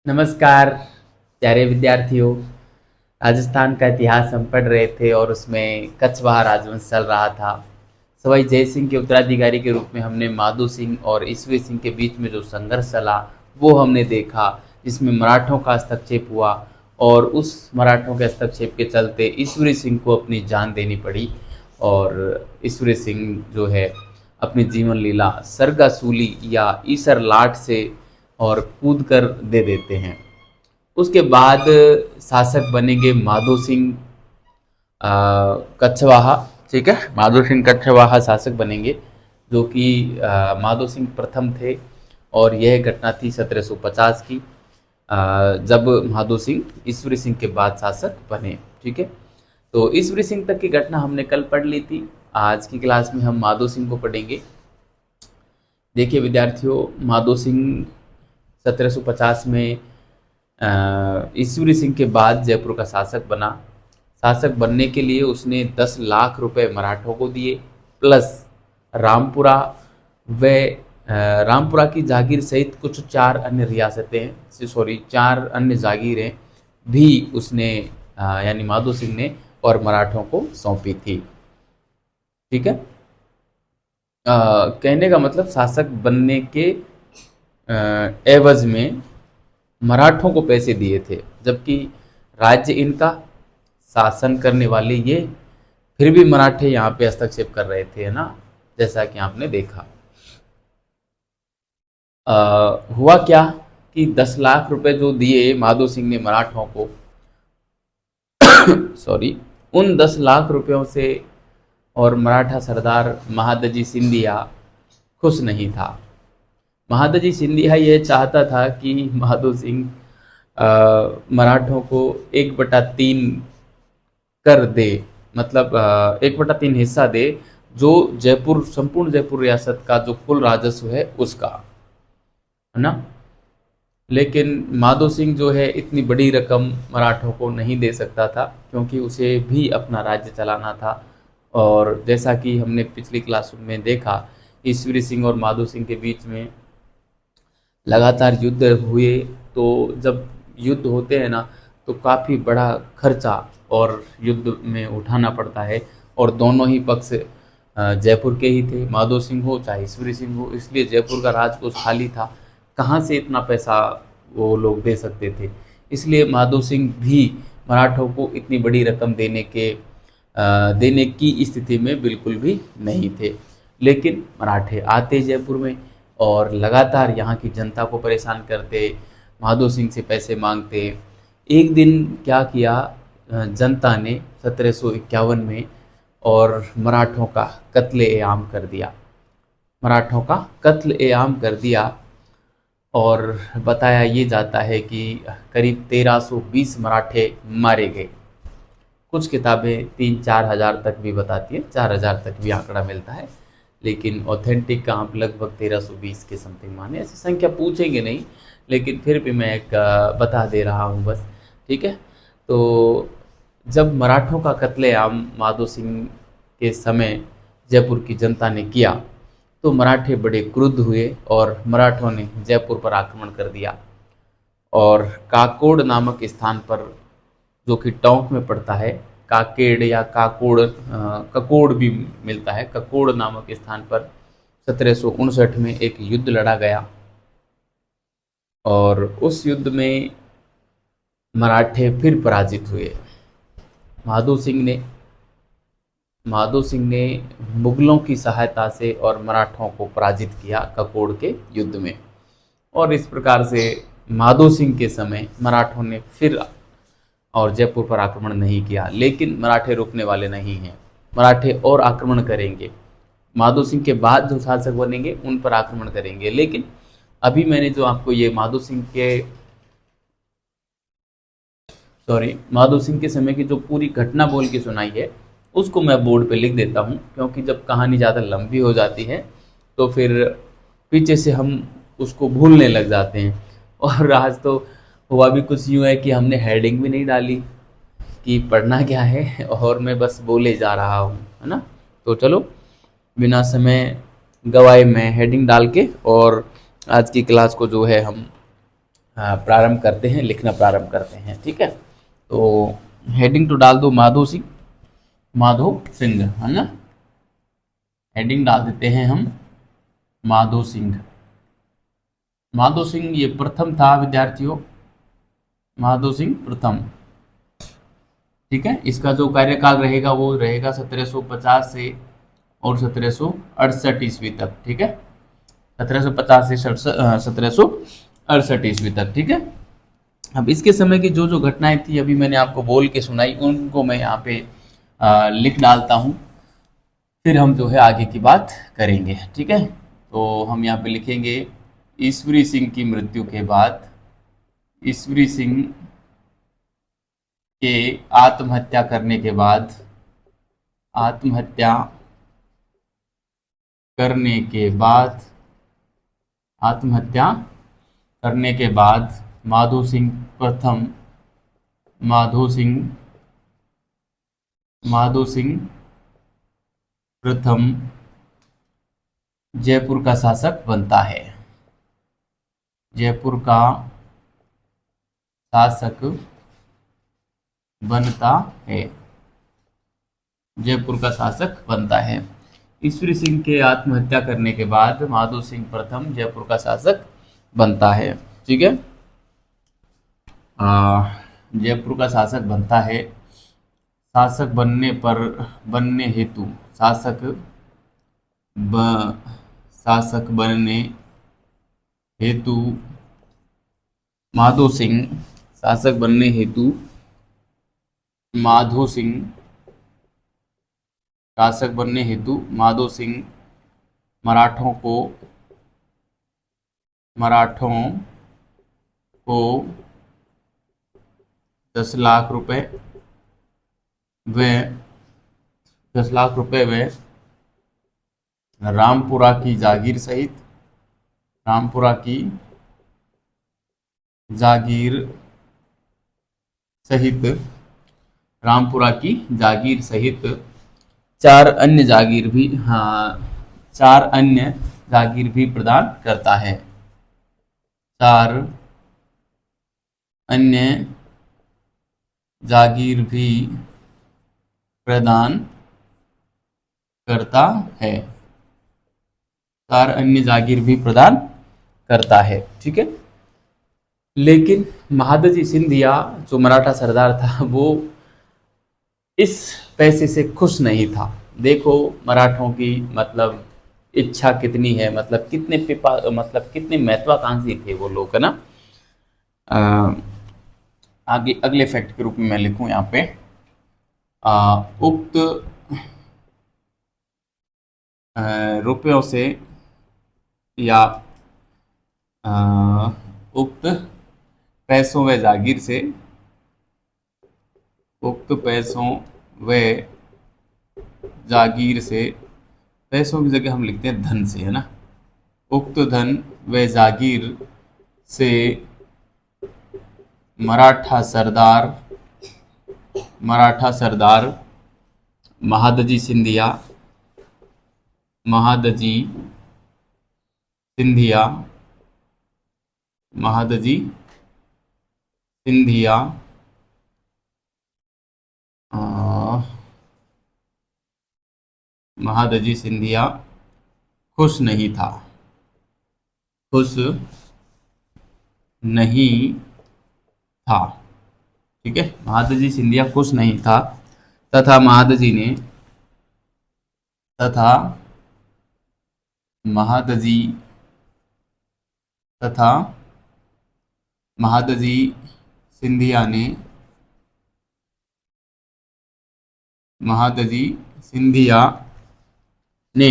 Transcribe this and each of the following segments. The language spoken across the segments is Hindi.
नमस्कार प्यारे विद्यार्थियों। राजस्थान का इतिहास हम पढ़ रहे थे और उसमें कछवाहा राजवंश चल रहा था। सवाई जय सिंह के उत्तराधिकारी के रूप में हमने माधो सिंह और ईसवी सिंह के बीच में जो संघर्ष चला वो हमने देखा, जिसमें मराठों का हस्तक्षेप हुआ और उस मराठों के हस्तक्षेप के चलते ईश्वरी सिंह को अपनी जान देनी पड़ी। और ईश्वरी सिंह जो है अपनी जीवन लीला सरगासूली या ईसर लाट से और कूद कर दे देते हैं। उसके बाद शासक बनेंगे माधो सिंह कछवाहा। ठीक है, माधो सिंह कछवाहा शासक बनेंगे, जो कि माधो सिंह प्रथम थे। और यह घटना थी 1750 की, जब माधो सिंह ईश्वरी सिंह के बाद शासक बने। ठीक है, तो ईश्वरी सिंह तक की घटना हमने कल पढ़ ली थी। आज की क्लास में हम माधो सिंह को पढ़ेंगे। देखिए विद्यार्थियों, माधो सिंह 1750 में ईश्वरी सिंह के बाद जयपुर का शासक बना। शासक बनने के लिए उसने 10 लाख रुपए मराठों को दिए, प्लस रामपुरा व रामपुरा की जागीर सहित कुछ 4 अन्य रियासतें, सॉरी 4 अन्य जागीरें भी उसने यानी माधो सिंह ने और मराठों को सौंपी थी। ठीक है, कहने का मतलब शासक बनने के एवज में मराठों को पैसे दिए थे, जबकि राज्य इनका, शासन करने वाले ये, फिर भी मराठे यहाँ पे हस्तक्षेप कर रहे थे, है ना, जैसा कि आपने देखा। हुआ क्या कि 10 लाख रुपए जो दिए माधो सिंह ने मराठों को, सॉरी, उन 10 लाख रुपयों से और मराठा सरदार महादजी सिंधिया खुश नहीं था। महादजी सिंधिया यह चाहता था कि माधो सिंह मराठों को 1/3 कर दे, मतलब 1/3 हिस्सा दे, जो जयपुर, संपूर्ण जयपुर रियासत का जो कुल राजस्व है उसका, है ना। लेकिन माधो सिंह जो है इतनी बड़ी रकम मराठों को नहीं दे सकता था, क्योंकि उसे भी अपना राज्य चलाना था। और जैसा कि हमने पिछली क्लास में देखा, ईश्वरी सिंह और माधो सिंह के बीच में लगातार युद्ध हुए। तो जब युद्ध होते हैं ना, तो काफ़ी बड़ा खर्चा और युद्ध में उठाना पड़ता है, और दोनों ही पक्ष जयपुर के ही थे, माधो सिंह हो चाहे ईश्वरी सिंह हो, इसलिए जयपुर का राजकोष खाली था। कहाँ से इतना पैसा वो लोग दे सकते थे? इसलिए माधो सिंह भी मराठों को इतनी बड़ी रकम देने की स्थिति में बिल्कुल भी नहीं थे। लेकिन मराठे आते जयपुर में और लगातार यहाँ की जनता को परेशान करते, माधो सिंह से पैसे मांगते। एक दिन क्या किया जनता ने 1751 में, और मराठों का कत्ले-ए-आम कर दिया। मराठों का कत्ल-ए-आम कर दिया, और बताया ये जाता है कि करीब 1320 मराठे मारे गए। कुछ किताबें 3-4 हज़ार तक भी बताती हैं, 4 हज़ार तक भी आंकड़ा मिलता है, लेकिन ऑथेंटिक का आप लगभग 1320 के समथिंग माने। ऐसी संख्या पूछेंगे नहीं, लेकिन फिर भी मैं एक बता दे रहा हूँ बस। ठीक है, तो जब मराठों का कत्लेआम माधो सिंह के समय जयपुर की जनता ने किया, तो मराठे बड़े क्रुद्ध हुए और मराठों ने जयपुर पर आक्रमण कर दिया। और काकोड़ नामक स्थान पर, जो कि टोंक में पड़ता है, काकेड़ या ककोड़ भी मिलता है, ककोड़ नामक स्थान पर 1759 में एक युद्ध लड़ा गया। और उस युद्ध में मराठे फिर पराजित हुए। माधो सिंह ने मुगलों की सहायता से और मराठों को पराजित किया ककोड़ के युद्ध में। और इस प्रकार से माधो सिंह के समय मराठों ने फिर और जयपुर पर आक्रमण नहीं किया। लेकिन मराठे रुकने वाले नहीं हैं, मराठे और आक्रमण करेंगे। माधो सिंह के बाद जो शासक बनेंगे उन पर आक्रमण करेंगे। लेकिन अभी मैंने जो आपको ये माधो सिंह के समय की जो पूरी घटना बोल के सुनाई है, उसको मैं बोर्ड पे लिख देता हूँ, क्योंकि जब कहानी ज़्यादा लंबी हो जाती है तो फिर पीछे से हम उसको भूलने लग जाते हैं। और आज तो हुआ भी कुछ यूँ है कि हमने हेडिंग भी नहीं डाली कि पढ़ना क्या है, और मैं बस बोले जा रहा हूँ, है ना। तो चलो बिना समय गवाए मैं हेडिंग डाल के और आज की क्लास को जो है हम प्रारंभ करते हैं, लिखना प्रारंभ करते हैं। ठीक है, तो हेडिंग तो डाल दो माधो सिंह, माधो सिंह, है ना। हेडिंग डाल देते हैं हम माधो सिंह। माधो सिंह ये प्रथम था विद्यार्थियों, माधो सिंह प्रथम। ठीक है, इसका जो कार्यकाल रहेगा वो रहेगा 1750 से और 1768 ईस्वी तक। ठीक है, 1750 से 1768 ईस्वी तक। ठीक है, अब इसके समय की जो जो घटनाएं थी अभी मैंने आपको बोल के सुनाई, उनको मैं यहाँ पे लिख डालता हूँ, फिर हम जो है आगे की बात करेंगे। ठीक है, तो हम यहाँ पे लिखेंगे ईश्वरी सिंह की मृत्यु के बाद, ईश्वरी सिंह के आत्महत्या करने के बाद, आत्महत्या करने के बाद, आत्महत्या करने के बाद माधो सिंह प्रथम, माधो सिंह, माधो सिंह प्रथम जयपुर का शासक बनता है, जयपुर का शासक बनता है, जयपुर का शासक बनता है। ईश्वरी सिंह के आत्महत्या करने के बाद माधो सिंह प्रथम जयपुर का शासक बनता है। ठीक है, जयपुर का शासक बनता है। शासक बनने पर, बनने हेतु, शासक शासक बनने हेतु माधो सिंह, शासक बनने हेतु माधो सिंह, शासक बनने हेतु माधो सिंह मराठों को, मराठों को 10 लाख रुपए व 10 लाख रुपए व रामपुरा की जागीर सहित, रामपुरा की जागीर सहित, रामपुरा की जागीर सहित 4 अन्य जागीर भी, हाँ 4 अन्य जागीर भी प्रदान करता है, 4 अन्य जागीर भी प्रदान करता है, 4 अन्य जागीर भी प्रदान करता है। ठीक है, लेकिन महादजी सिंधिया जो मराठा सरदार था वो इस पैसे से खुश नहीं था। देखो मराठों की मतलब इच्छा कितनी है, मतलब कितने मतलब कितने महत्वाकांक्षी थे वो लोग, है ना। आगे अगले फैक्ट के रूप में मैं लिखूं यहाँ पे, उक्त रुपयों से या उक्त पैसों व जागीर से, उक्त पैसों व जागीर से, पैसों की जगह हम लिखते हैं धन से, है ना। उक्त धन व जागीर से मराठा सरदार, मराठा सरदार महादजी सिंधिया, महादजी सिंधिया, महादजी सिंधिया महादजी सिंधिया खुश नहीं था, खुश नहीं था। ठीक है, महादजी सिंधिया खुश नहीं था तथा महादजी ने, तथा महादजी, तथा महादजी सिंधिया ने, महादजी सिंधिया ने,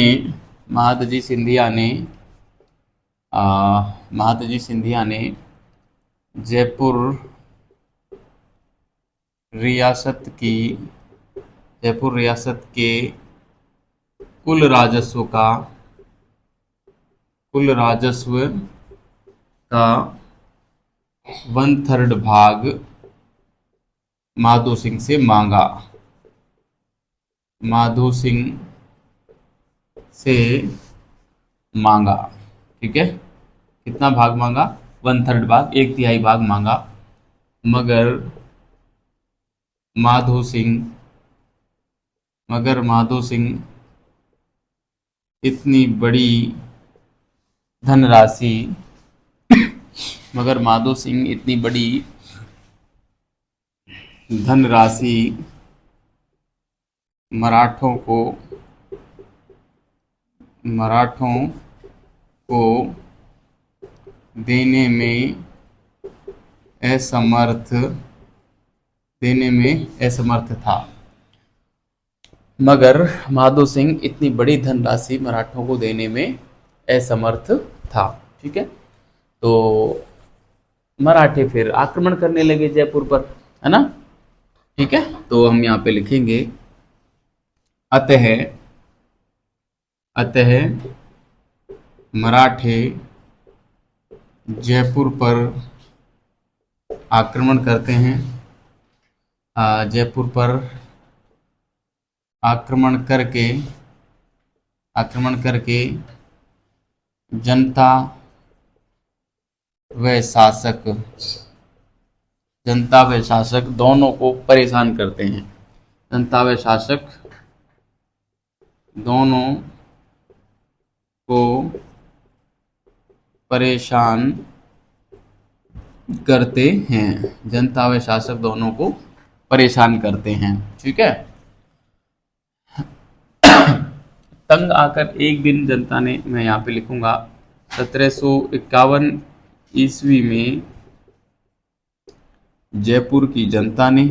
महादजी सिंधिया ने महादजी सिंधिया ने जयपुर रियासत की, जयपुर रियासत के कुल राजस्व का, कुल राजस्व का 1/3 भाग माधो सिंह से मांगा, माधो सिंह से मांगा। ठीक है, कितना भाग मांगा? 1/3 भाग, 1/3 भाग मांगा, मगर माधो सिंह इतनी बड़ी धनराशि मगर माधो सिंह इतनी बड़ी धनराशि मराठों को देने में असमर्थ था। मगर माधो सिंह इतनी बड़ी धनराशि मराठों को देने में असमर्थ था। ठीक है, तो मराठे फिर आक्रमण करने लगे जयपुर पर, है ना। ठीक है, तो हम यहाँ पे लिखेंगे अतः मराठे जयपुर पर आक्रमण करते हैं। जयपुर पर आक्रमण करके जनता व शासक दोनों को परेशान करते हैं। जनता व शासक दोनों को परेशान करते हैं। जनता व शासक दोनों को परेशान करते हैं। ठीक है, तंग आकर एक दिन जनता ने, मैं यहाँ पे लिखूंगा 1751 ईस्वी में जयपुर की जनता ने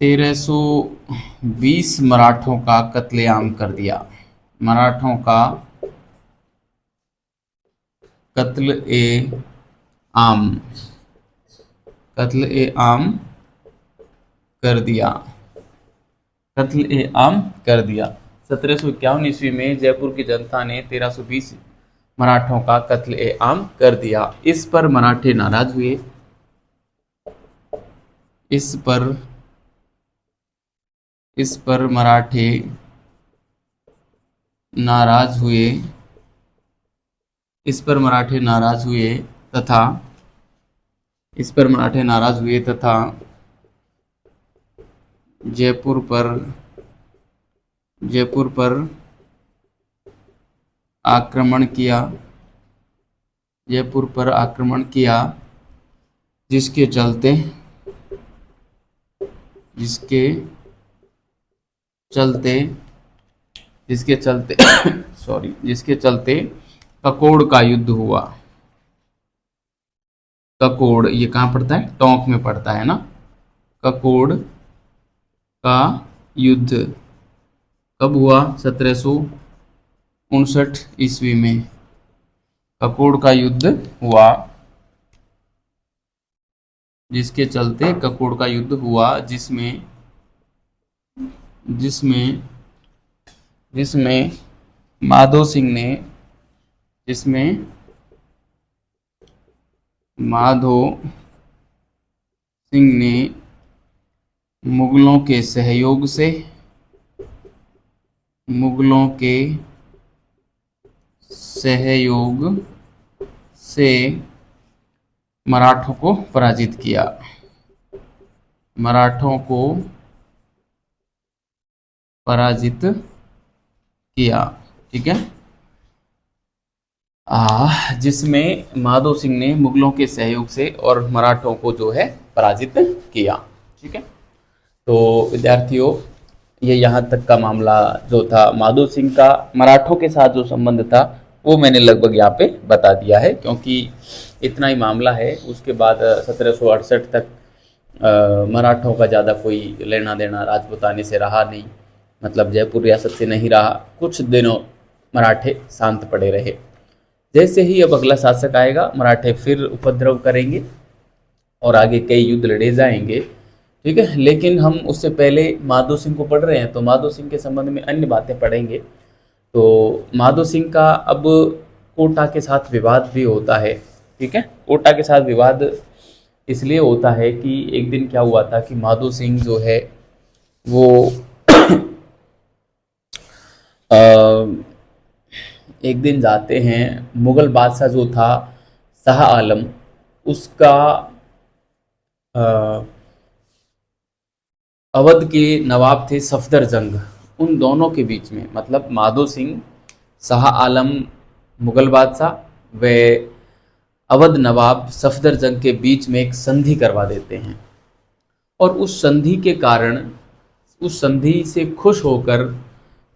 1320 मराठों का कत्लेआम कर दिया। मराठों का कत्लेआम कर दिया। 1751 ईस्वी में जयपुर की जनता ने 1320 मराठों का कत्लेआम कर दिया। इस पर मराठे नाराज हुए। इस पर मराठे नाराज हुए तथा जयपुर पर आक्रमण किया, जिसके चलते ककोड़ का युद्ध हुआ। ककोड़ ये कहाँ पड़ता है? टोंक में पड़ता है ना। ककोड़ का युद्ध कब हुआ? 1759 ईस्वी में ककोड़ का युद्ध हुआ, जिसके चलते ककोड़ का युद्ध हुआ, जिसमें माधो सिंह ने मुगलों के सहयोग से मराठों को पराजित किया। ठीक है, जिसमें माधो सिंह ने मुगलों के सहयोग से और मराठों को जो है पराजित किया। ठीक है, तो विद्यार्थियों ये यहाँ तक का मामला जो था, माधो सिंह का मराठों के साथ जो संबंध था वो मैंने लगभग यहाँ पे बता दिया है, क्योंकि इतना ही मामला है। उसके बाद 1768 तक मराठों का ज़्यादा कोई लेना देना राजपूताने से रहा नहीं, मतलब जयपुर रियासत से नहीं रहा। कुछ दिनों मराठे शांत पड़े रहे। जैसे ही अब अगला शासक आएगा, मराठे फिर उपद्रव करेंगे और आगे कई युद्ध लड़े जाएंगे। ठीक है, लेकिन हम उससे पहले माधो सिंह को पढ़ रहे हैं, तो माधो सिंह के संबंध में अन्य बातें पढ़ेंगे। तो माधो सिंह का अब कोटा के साथ विवाद भी होता है। ठीक है, कोटा के साथ विवाद इसलिए होता है कि एक दिन क्या हुआ था कि माधो सिंह जो है वो एक दिन जाते हैं, मुगल बादशाह जो था शाह आलम, उसका अ, अवध के नवाब थे सफदरजंग, उन दोनों के बीच में, मतलब माधो सिंह, शाह आलम मुगल बादशाह व अवध नवाब सफदरजंग के बीच में एक संधि करवा देते हैं। और उस संधि के कारण, उस संधि से खुश होकर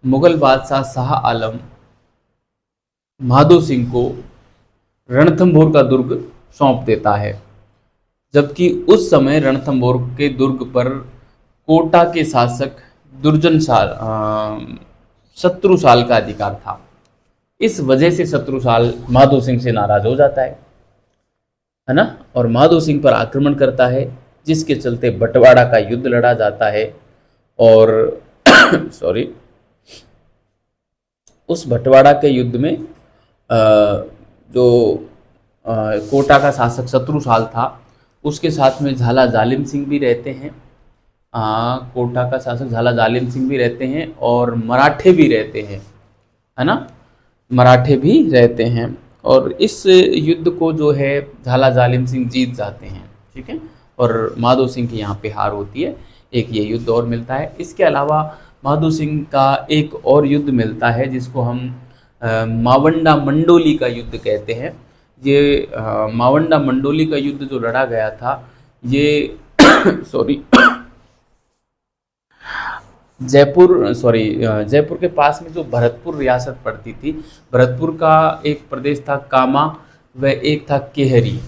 मुगल बादशाह शाह आलम माधो सिंह को रणथंभौर का दुर्ग सौंप देता है। जबकि उस समय रणथंभौर के दुर्ग पर कोटा के शासक शत्रुसाल का अधिकार था। इस वजह से शत्रुसाल माधो सिंह से नाराज हो जाता है ना, और माधो सिंह पर आक्रमण करता है, जिसके चलते बंटवाड़ा का युद्ध लड़ा जाता है। और सॉरी, उस बंटवाड़ा के युद्ध में जो कोटा का शासक शत्रुसाल था, उसके साथ में झाला जालिम सिंह भी रहते हैं। कोटा का शासक झाला जालिम सिंह भी रहते हैं और मराठे भी रहते हैं, है ना, मराठे भी रहते हैं। और इस युद्ध को जो है झाला जालिम सिंह जीत जाते हैं, ठीक है, और माधो सिंह की यहाँ पे हार होती है। एक ये युद्ध और मिलता है। इसके अलावा माधो सिंह का एक और युद्ध मिलता है, जिसको हम मावंडा मंडोली का युद्ध कहते हैं। ये मावंडा मंडोली का युद्ध जो लड़ा गया था, ये सॉरी जयपुर के पास में जो भरतपुर रियासत पड़ती थी, भरतपुर का एक प्रदेश था कामा व एक था केहरी।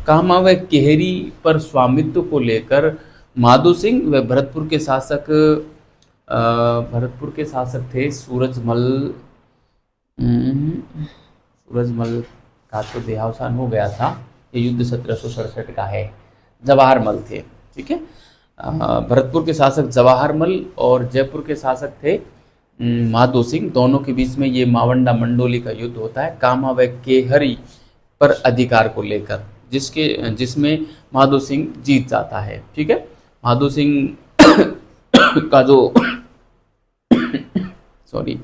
कामा व केहरी पर स्वामित्व को लेकर माधो सिंह व भरतपुर के शासक थे सूरजमल। सूरजमल का तो देहावसान हो गया था, ये युद्ध 1767 का है। जवाहर मल थे, ठीक है। भरतपुर के शासक जवाहर मल और जयपुर के शासक थे माधो सिंह। दोनों के बीच में ये मावंडा मंडोली का युद्ध होता है, कामा व केहरी पर अधिकार को लेकर, जिसमें माधो सिंह जीत जाता है, ठीक है। माधो सिंह का जो सॉरी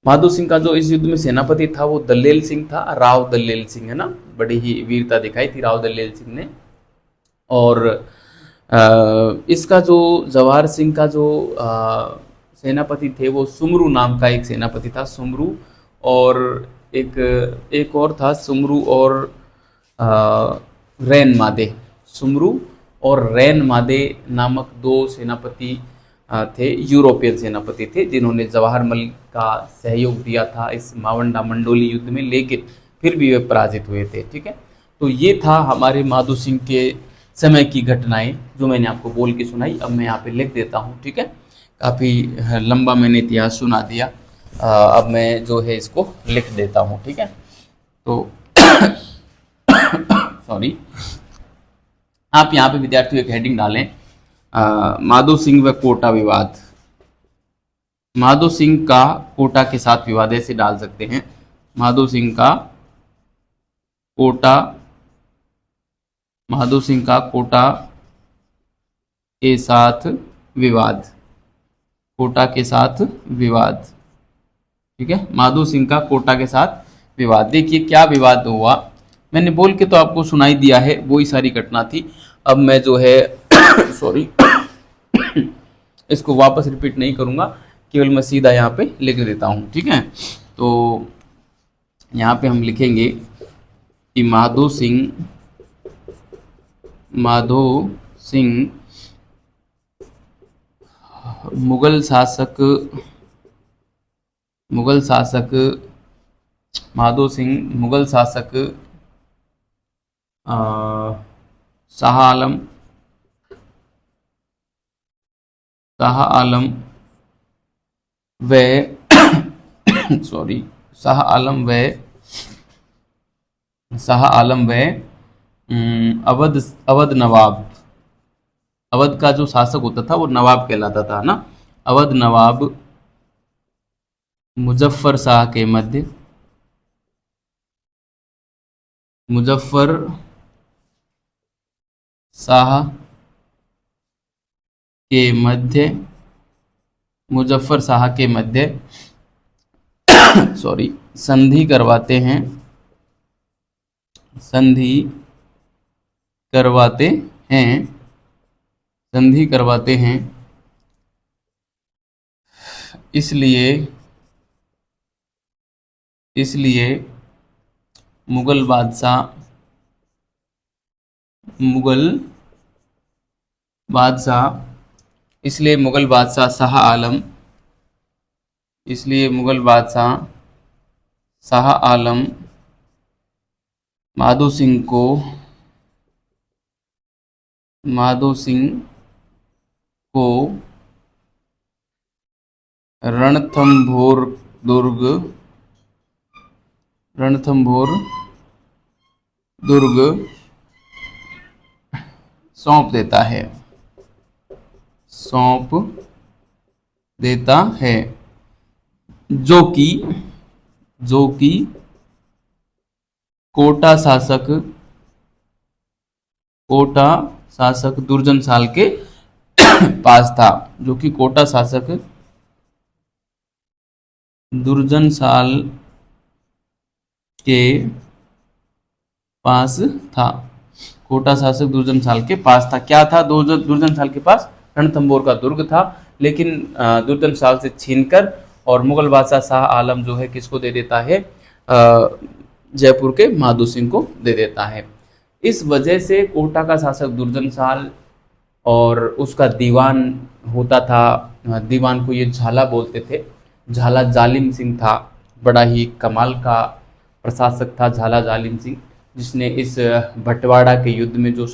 माधो सिंह का जो इस युद्ध में सेनापति था वो दल्लेल सिंह था, राव दल्लेल सिंह, है ना। बड़ी ही वीरता दिखाई थी राव दल्लेल सिंह ने। और इसका जो जवाहर सिंह का जो सेनापति थे वो सुमरू नाम का एक सेनापति था, सुमरू। और एक और था सुमरू और रैन मादे। सुमरू और रैन मादे नामक दो सेनापति थे, यूरोपियन सेनापति थे, जिन्होंने जवाहरमल का सहयोग दिया था इस मावंडा मंडोली युद्ध में, लेकिन फिर भी वे पराजित हुए थे, ठीक है। तो ये था हमारे माधो सिंह के समय की घटनाएं जो मैंने आपको बोल के सुनाई। अब मैं यहाँ पे लिख देता हूँ, ठीक है। काफ़ी लंबा मैंने इतिहास सुना दिया, अब मैं जो है इसको लिख देता हूँ, ठीक है। तो सॉरी, आप यहाँ पे विद्यार्थियों एक हेडिंग डालें, माधो सिंह व कोटा विवाद। माधो सिंह का कोटा के साथ विवाद, ऐसे डाल सकते हैं, माधो सिंह का कोटा के साथ विवाद, कोटा के साथ विवाद, ठीक है। माधो सिंह का कोटा के साथ विवाद। देखिए क्या विवाद हुआ, मैंने बोल के तो आपको सुनाई दिया है, वही सारी घटना थी। अब मैं जो है सॉरी इसको वापस रिपीट नहीं करूंगा, केवल मैं सीधा यहाँ पे लिख देता हूँ, ठीक है। तो यहाँ पे हम लिखेंगे कि माधो सिंह मुगल शासक माधो सिंह मुगल शासक शाह आलम व अवध नवाब, अवध का जो शासक होता था वो नवाब कहलाता था ना, अवध नवाब मुजफ्फर शाह के मध्य, मुजफ्फर शाह के मध्य मुजफ्फर शाह के मध्य सॉरी संधि करवाते हैं, संधि करवाते हैं, संधि करवाते हैं। इसलिए इसलिए मुगल बादशाह, मुगल बादशाह इसलिए मुगल बादशाह शाह आलम, इसलिए मुगल बादशाह शाह आलम माधो सिंह को, माधो सिंह को रणथंभौर दुर्ग, रणथंभौर दुर्ग सौंप देता है, सौंप देता है, जो कि कोटा शासक दुर्जन साल के पास था, जो कि कोटा शासक दुर्जन साल के पास था, कोटा शासक दुर्जन साल के पास था। क्या था दुर्जन साल के पास? रणथंभौर का दुर्ग था, लेकिन दुर्जन साल से छीनकर और मुगल बादशाह शाह आलम जो है किसको दे देता है? जयपुर के माधो सिंह को दे देता है। इस वजह से कोटा का शासक दुर्जन साल और उसका दीवान होता था, दीवान को ये झाला बोलते थे, झाला जालिम सिंह था, बड़ा ही कमाल का प्रशासक था झाला जालिम सिंह, जिसने इस बंटवाड़ा के युद्ध में जो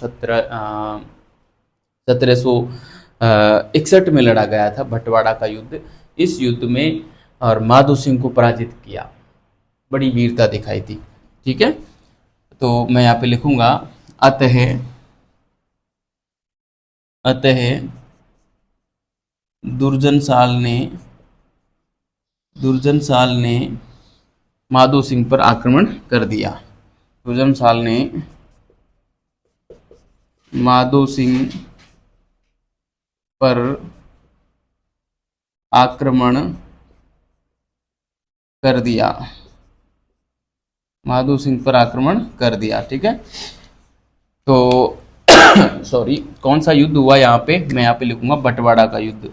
1761 में लड़ा गया था बंटवाड़ा का युद्ध, इस युद्ध में और माधो सिंह को पराजित किया, बड़ी वीरता दिखाई थी। ठीक है, तो मैं यहाँ पे लिखूंगा अतः दुर्जन साल ने माधो सिंह पर आक्रमण कर दिया, दुर्जन साल ने माधो सिंह पर आक्रमण कर दिया, माधो सिंह पर आक्रमण कर दिया। ठीक है, तो सॉरी कौन सा युद्ध हुआ यहाँ पे? मैं यहाँ पे लिखूंगा बंटवाड़ा का युद्ध,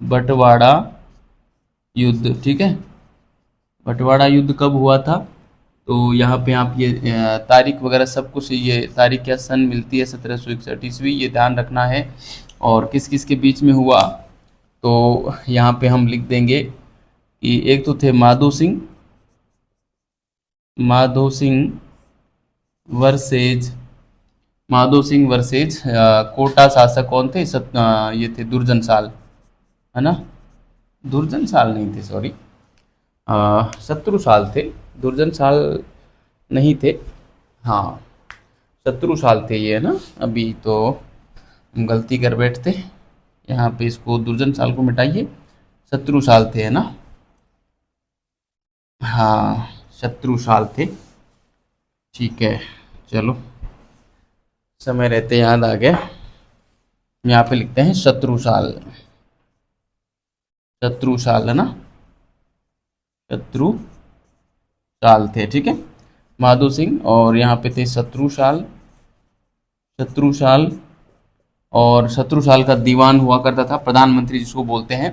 बंटवाड़ा युद्ध। ठीक है, बंटवाड़ा युद्ध कब हुआ था? तो यहाँ पे आप ये तारीख वगैरह सब कुछ, ये तारीख या सन मिलती है 1761 ईस्वी, ये ध्यान रखना है। और किस किस के बीच में हुआ, तो यहाँ पे हम लिख देंगे कि एक तो थे माधो सिंह वर्सेज कोटा शासक कौन थे? ये थे दुर्जन साल, है ना? दुर्जन साल नहीं थे, सॉरी शत्रु साल थे, दुर्जन साल नहीं थे, हाँ शत्रु साल थे ये, है ना? अभी तो हम गलती कर बैठते, यहाँ पे इसको दुर्जन साल को मिटाइए, शत्रु साल थे, है ना? हाँ शत्रु साल थे। ठीक है, चलो समय रहते याद आ गया, यहाँ पे लिखते हैं शत्रु साल, है ना? शत्रु साल थे। ठीक है, माधो सिंह और यहाँ पे थे शत्रु साल, और शत्रु साल का दीवान हुआ करता था प्रधानमंत्री, जिसको बोलते हैं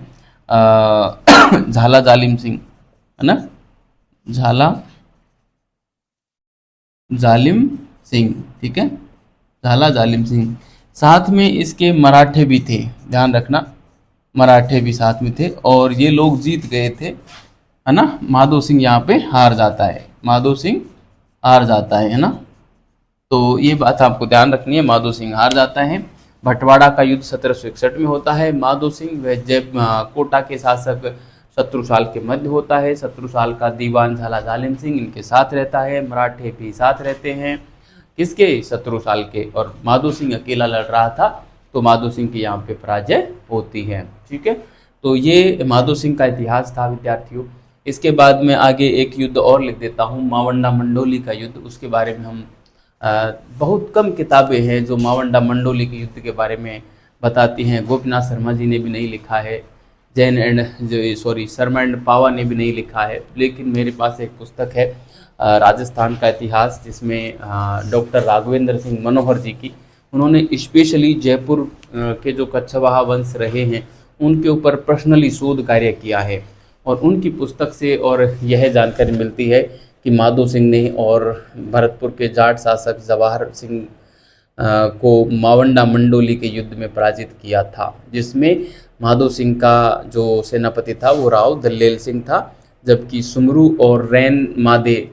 झाला जालिम सिंह, है ना? झाला जालिम सिंह। ठीक है, झाला जालिम सिंह। साथ में इसके मराठे भी थे, ध्यान रखना, मराठे भी साथ में थे और ये लोग जीत गए थे, है ना? माधो सिंह यहाँ पे हार जाता है, माधो सिंह हार जाता है ना? तो ये बात आपको ध्यान रखनी है, माधो सिंह हार जाता है। बंटवाड़ा का युद्ध 1761 में होता है। माधो सिंह व कोटा के शासक शत्रु साल के मध्य होता है। शत्रु साल का दीवान झाला जालिम सिंह इनके साथ रहता है, मराठे भी साथ रहते हैं, किसके? शत्रु साल के। और माधो सिंह अकेला लड़ रहा था, तो माधो सिंह की यहाँ पे पराजय होती है। ठीक है, तो ये माधो सिंह का इतिहास था विद्यार्थियों। इसके बाद में आगे एक युद्ध और लिख देता हूँ, मावंडा मंडोली का युद्ध। उसके बारे में हम बहुत कम किताबें हैं जो मावंडा मंडोली के युद्ध के बारे में बताती हैं। गोपीनाथ शर्मा जी ने भी नहीं लिखा है, जैन एंड जो सॉरी शर्मा एंड पावा ने भी नहीं लिखा है, लेकिन मेरे पास एक पुस्तक है राजस्थान का इतिहास, जिसमें डॉक्टर राघवेंद्र सिंह मनोहर जी की, उन्होंने स्पेशली जयपुर के जो कच्छवाहा वंश रहे हैं उनके ऊपर पर्सनली शोध कार्य किया है। और उनकी पुस्तक से और यह जानकारी मिलती है कि माधो सिंह ने और भरतपुर के जाट शासक जवाहर सिंह को मावंडा मंडोली के युद्ध में पराजित किया था, जिसमें माधो सिंह का जो सेनापति था वो राव दल्लेल सिंह था, जबकि सुमरू और रैन मादे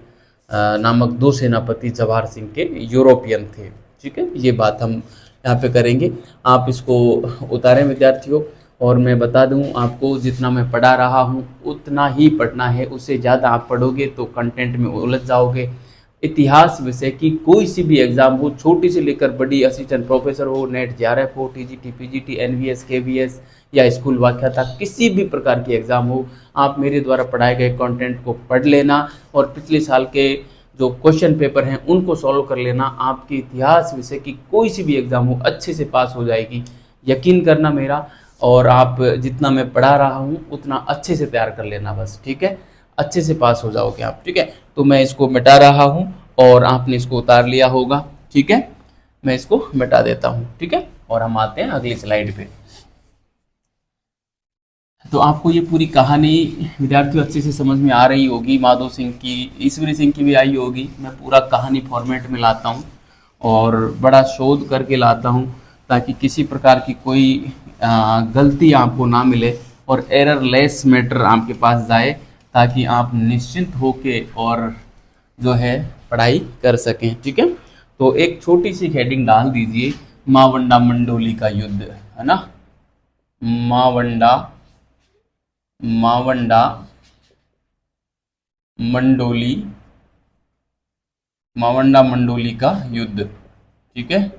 नामक दो सेनापति जवाहर सिंह के यूरोपियन थे। ठीक है, ये बात हम यहाँ पे करेंगे। आप इसको उतारें विद्यार्थियों, और मैं बता दूं आपको, जितना मैं पढ़ा रहा हूँ उतना ही पढ़ना है, उससे ज़्यादा आप पढ़ोगे तो कंटेंट में उलझ जाओगे। इतिहास विषय की कोई सी भी एग्ज़ाम हो, छोटी से लेकर बड़ी, असिस्टेंट प्रोफेसर हो, नेट जेआरएफ हो, टीजीटी पीजीटी एनवीएस केवीएस या स्कूल व्याख्याता, किसी भी प्रकार की एग्ज़ाम हो, आप मेरे द्वारा पढ़ाए गए कंटेंट को पढ़ लेना और पिछले साल के जो क्वेश्चन पेपर हैं उनको सॉल्व कर लेना। आपकी इतिहास विषय की कोई सी भी एग्ज़ाम हो अच्छे से पास हो जाएगी, यकीन करना मेरा। और आप जितना मैं पढ़ा रहा हूँ उतना अच्छे से तैयार कर लेना बस, ठीक है, अच्छे से पास हो जाओगे आप। ठीक है, तो मैं इसको मिटा रहा हूँ और आपने इसको उतार लिया होगा। ठीक है, मैं इसको मिटा देता हूँ। ठीक है, और हम आते हैं अगली स्लाइड पे। तो आपको ये पूरी कहानी विद्यार्थियों अच्छे से समझ में आ रही होगी, माधो सिंह की, ईश्वरी सिंह की भी आई होगी। मैं पूरा कहानी फॉर्मेट में लाता हूँ और बड़ा शोध करके लाता हूँ, ताकि किसी प्रकार की कोई गलती आपको ना मिले और एरर लेस मैटर आपके पास जाए, ताकि आप निश्चिंत होके और जो है पढ़ाई कर सकें। ठीक है, तो एक छोटी सी हेडिंग डाल दीजिए, मावंडा मंडोली का युद्ध, है ना, मावंडा मंडोली का युद्ध। ठीक है,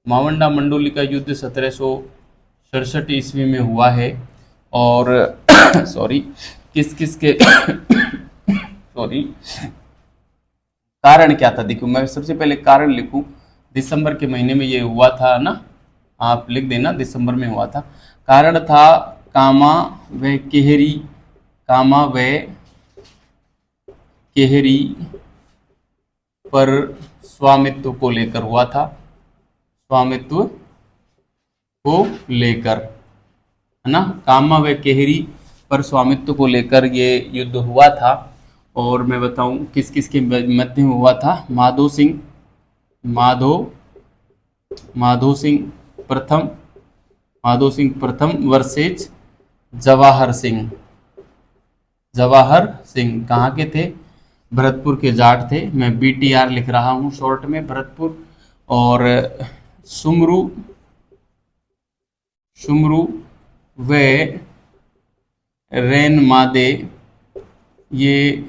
मावंडा मंडोली का युद्ध 1767 ईस्वी में हुआ है। और सॉरी, किस किस के सॉरी, कारण क्या था, देखो मैं सबसे पहले कारण लिखूं। दिसंबर के महीने में ये हुआ था ना, आप लिख देना दिसंबर में हुआ था। कारण था कामा व केहरी पर स्वामित्व को लेकर हुआ था, स्वामित्व को लेकर, है ना, कामा व केहरी पर स्वामित्व को लेकर ये युद्ध हुआ था। और मैं बताऊं किस किस के मध्य में हुआ था। माधो सिंह प्रथम वर्सेज जवाहर सिंह कहाँ के थे, भरतपुर के जाट थे। मैं बीटीआर लिख रहा हूँ शॉर्ट में, भरतपुर। और सुमरू व रैन मादे, ये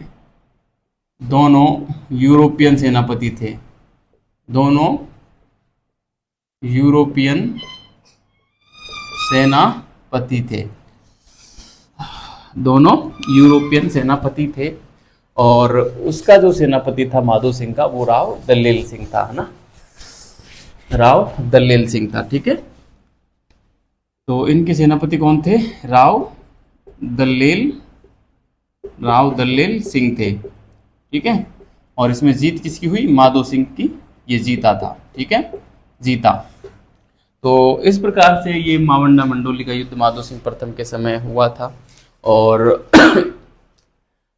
दोनों यूरोपियन सेनापति थे, दोनों यूरोपियन सेनापति थे। और उसका जो सेनापति था माधो सिंह का, वो राव दल्लेल सिंह था, है ना, राव दल्लेल सिंह था। ठीक है, तो इनके सेनापति कौन थे, राव दल्लेल सिंह थे। ठीक है, और इसमें जीत किसकी हुई, माधो सिंह की, ये जीता था। ठीक है, जीता। तो इस प्रकार से ये मावंडा मंडोली का युद्ध माधो सिंह प्रथम के समय हुआ था और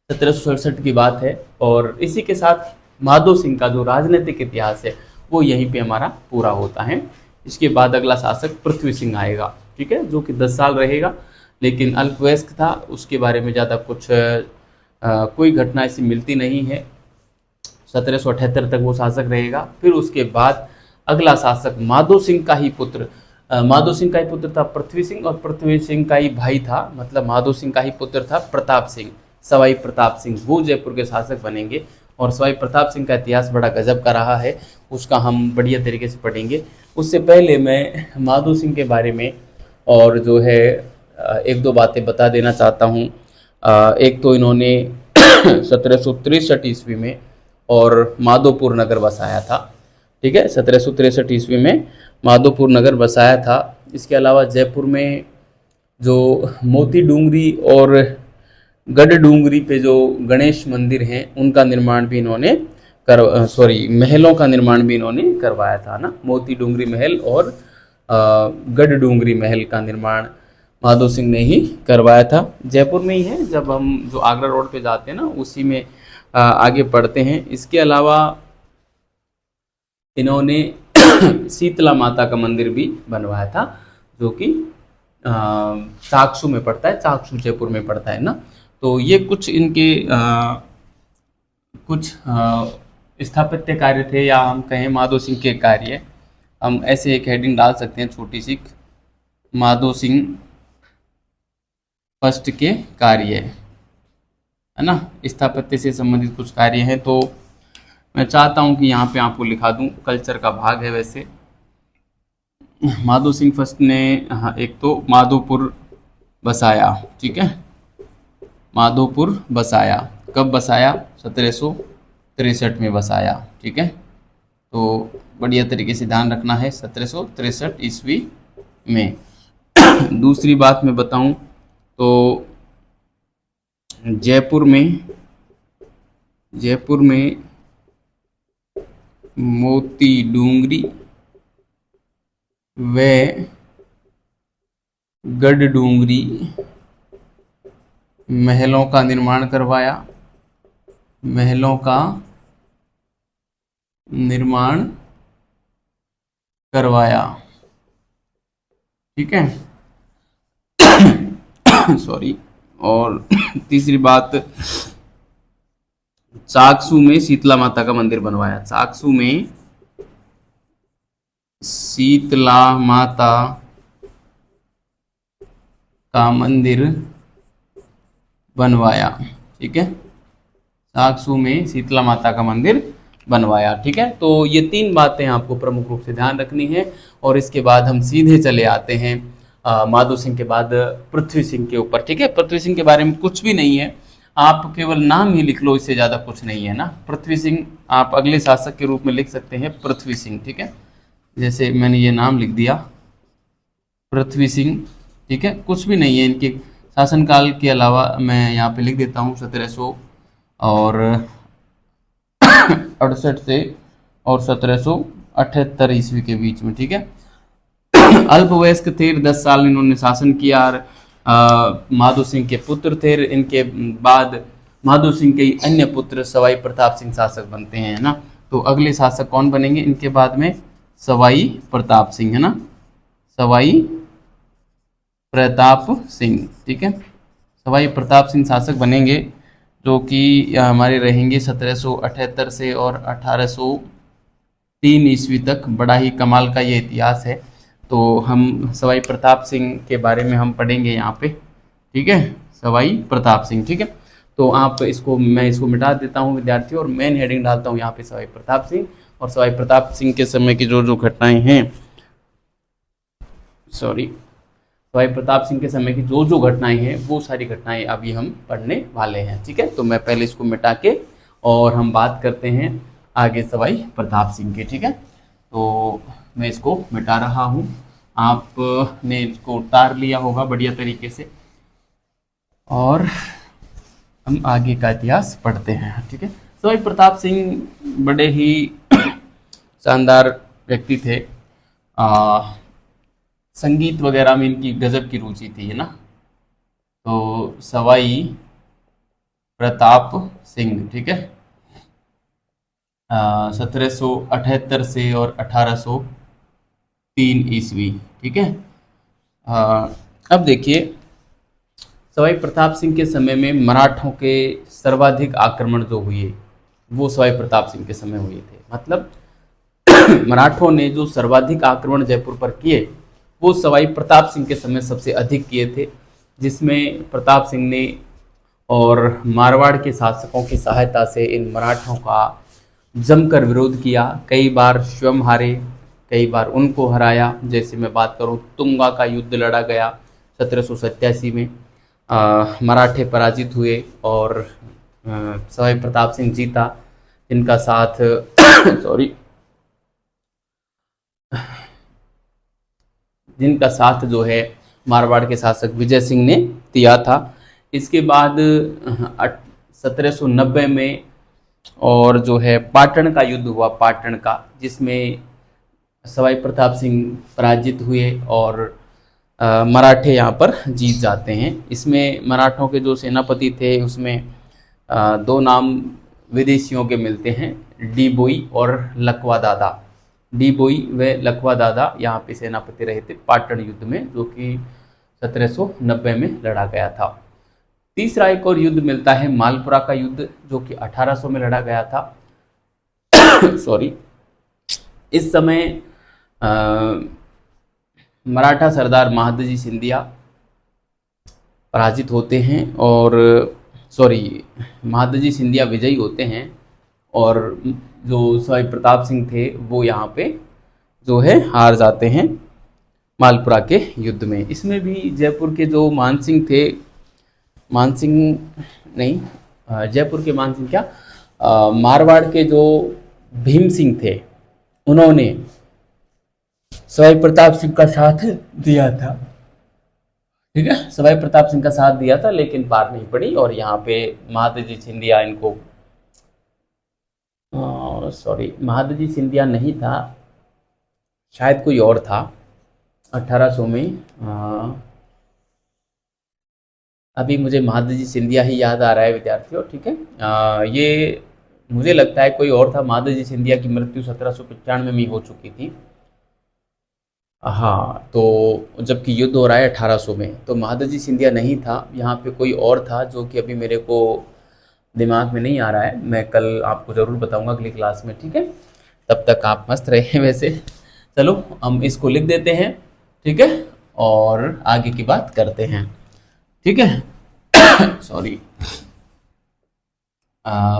1767 की बात है। और इसी के साथ माधो सिंह का जो राजनीतिक इतिहास है वो यहीं पे हमारा पूरा होता है। इसके बाद अगला शासक पृथ्वी सिंह आएगा, ठीक है, जो कि 10 साल रहेगा, लेकिन अल्पवयस्क था। उसके बारे में ज़्यादा कुछ कोई घटना ऐसी मिलती नहीं है। 1778 तक वो शासक रहेगा। फिर उसके बाद अगला शासक माधो सिंह का ही पुत्र था पृथ्वी सिंह, और पृथ्वी सिंह का ही भाई था, मतलब माधो सिंह का ही पुत्र था प्रताप सिंह, सवाई प्रताप सिंह, वो जयपुर के शासक बनेंगे। और सवाई प्रताप सिंह का इतिहास बड़ा गजब का रहा है, उसका हम बढ़िया तरीके से पढ़ेंगे। उससे पहले मैं माधो सिंह के बारे में और जो है एक दो बातें बता देना चाहता हूँ। एक तो इन्होंने 1763 ईस्वी में और माधोपुर नगर बसाया था। ठीक है, 1763 ईस्वी में माधोपुर नगर बसाया था। इसके अलावा जयपुर में जो मोती डूंगरी और गढ़ डूंगरी पे जो गणेश मंदिर हैं उनका निर्माण भी इन्होंने महलों का निर्माण भी इन्होंने करवाया था ना। मोती डूंगरी महल और गढ़ डूंगरी महल का निर्माण माधो सिंह ने ही करवाया था। जयपुर में ही है, जब हम जो आगरा रोड पे जाते हैं ना उसी में आगे बढ़ते हैं। इसके अलावा इन्होंने शीतला माता का मंदिर भी बनवाया था, जो कि चाकसू में पड़ता है, चाकसू जयपुर में पड़ता है ना। तो ये कुछ इनके कुछ स्थापत्य कार्य थे, या हम कहें माधो सिंह के कार्य। हम ऐसे एक हेडिंग डाल सकते हैं छोटी सी, माधो सिंह फर्स्ट के कार्य, है ना। स्थापत्य से संबंधित कुछ कार्य हैं, तो मैं चाहता हूं कि यहाँ पे आपको लिखा दूं, कल्चर का भाग है वैसे। माधो सिंह फर्स्ट ने एक तो माधोपुर बसाया, ठीक है, माधोपुर बसाया। कब बसाया? 1763 में बसाया, ठीक है। तो बढ़िया तरीके से ध्यान रखना है, 1763 ईस्वी में। दूसरी बात मैं बताऊं तो जयपुर में मोती डूंगरी व गढ़ डूंगरी महलों का निर्माण करवाया, महलों का निर्माण करवाया, ठीक है। सॉरी। और तीसरी बात, चाकसू में शीतला माता का मंदिर बनवाया। चाकसू में शीतला माता का मंदिर बनवाया, ठीक है। चाकसू में शीतला माता का मंदिर बनवाया, ठीक है। तो ये तीन बातें आपको प्रमुख रूप से ध्यान रखनी है। और इसके बाद हम सीधे चले आते हैं माधो सिंह के बाद पृथ्वी सिंह के ऊपर, ठीक है। पृथ्वी सिंह के बारे में कुछ भी नहीं है, आप केवल नाम ही लिख लो, इससे ज़्यादा कुछ नहीं है ना। पृथ्वी सिंह आप अगले शासक के रूप में लिख सकते हैं, पृथ्वी सिंह, ठीक है। जैसे मैंने ये नाम लिख दिया, पृथ्वी सिंह, ठीक है। कुछ भी नहीं है इनके शासनकाल के अलावा। मैं यहाँ पे लिख देता हूँ 1768 से और 1778 ईस्वी के बीच में, ठीक है। अल्पवयस्क थे, 10 साल इन्होंने शासन किया। माधो सिंह के पुत्र थे। इनके बाद माधो सिंह के अन्य पुत्र सवाई प्रताप सिंह शासक बनते हैं, ना। तो अगले शासक कौन बनेंगे इनके बाद में? सवाई प्रताप सिंह, है ना, सवाई प्रताप सिंह, ठीक है। सवाई प्रताप सिंह शासक बनेंगे, जो कि हमारे रहेंगे 1778 से और 1803 ईस्वी तक। बड़ा ही कमाल का ये इतिहास है। तो हम सवाई प्रताप सिंह के बारे में हम पढ़ेंगे यहाँ पे, ठीक है, सवाई प्रताप सिंह, ठीक है। तो आप मैं इसको मिटा देता हूँ विद्यार्थियों, और मेन हेडिंग डालता हूँ यहाँ पे सवाई प्रताप सिंह। और सवाई प्रताप सिंह के समय की जो घटनाएं हैं, सवाई प्रताप सिंह के समय की जो घटनाएं हैं, वो सारी घटनाएं अभी हम पढ़ने वाले हैं, ठीक है। तो मैं पहले इसको मिटा के और हम बात करते हैं आगे सवाई प्रताप सिंह की, ठीक है। तो मैं इसको मिटा रहा हूँ, आपने इसको उतार लिया होगा बढ़िया तरीके से, और हम आगे का इतिहास पढ़ते हैं, ठीक है। सवाई प्रताप सिंह बड़े ही शानदार व्यक्ति थे। संगीत वगैरह में इनकी गजब की रुचि थी, है ना। तो सवाई प्रताप सिंह, ठीक है, 1778 से और 1803 ईस्वी, ठीक है। अब देखिए, सवाई प्रताप सिंह के समय में मराठों के सर्वाधिक आक्रमण जो हुए, वो सवाई प्रताप सिंह के समय हुए थे। मतलब मराठों ने जो सर्वाधिक आक्रमण जयपुर पर किए, वो सवाई प्रताप सिंह के समय सबसे अधिक किए थे, जिसमें प्रताप सिंह ने और मारवाड़ के शासकों की सहायता से इन मराठों का जमकर विरोध किया। कई बार स्वयं हारे, कई बार उनको हराया। जैसे मैं बात करूं, तुंगा का युद्ध लड़ा गया 1787 में, मराठे पराजित हुए और सवाई प्रताप सिंह जीता, जिनका साथ जिनका साथ जो है मारवाड़ के शासक विजय सिंह ने दिया था। इसके बाद 1790 में और जो है पाटन का युद्ध हुआ, पाटन का, जिसमें सवाई प्रताप सिंह पराजित हुए और मराठे यहाँ पर जीत जाते हैं। इसमें मराठों के जो सेनापति थे उसमें दो नाम विदेशियों के मिलते हैं, डी बोई और लखवा दादा। डी बोई व लखवा दादा यहाँ पे सेनापति रहे थे पाटन युद्ध में, जो कि 1790 में लड़ा गया था। तीसरा एक और युद्ध मिलता है मालपुरा का युद्ध, जो कि 1800 में लड़ा गया था। सॉरी। इस समय मराठा सरदार महादजी सिंधिया पराजित होते हैं और महादजी सिंधिया विजयी होते हैं और जो सवाई प्रताप सिंह थे वो यहाँ पे जो है हार जाते हैं मालपुरा के युद्ध में। इसमें भी जयपुर के जो मानसिंह थे, जयपुर के मानसिंह क्या, मारवाड़ के जो भीम सिंह थे, उन्होंने सवाई प्रताप सिंह का साथ दिया था। ठीक है, सवाई प्रताप सिंह का साथ दिया था, लेकिन पार नहीं पड़ी और यहाँ पे महादजी सिंधिया इनको महादजी सिंधिया नहीं था, शायद कोई और था 1800 में। अभी मुझे महादजी सिंधिया ही याद आ रहा है विद्यार्थियों। ठीक है, ये मुझे लगता है कोई और था। महादजी सिंधिया की मृत्यु 1795 में हो चुकी थी। हाँ, तो जबकि युद्ध हो रहा है 1800 में, तो महादजी सिंधिया नहीं था, यहाँ पे कोई और था जो कि अभी मेरे को दिमाग में नहीं आ रहा है। मैं कल आपको ज़रूर बताऊंगा अगली क्लास में। ठीक है, तब तक आप मस्त रहे। वैसे चलो हम इसको लिख देते हैं, ठीक है, और आगे की बात करते हैं। ठीक है। सॉरी।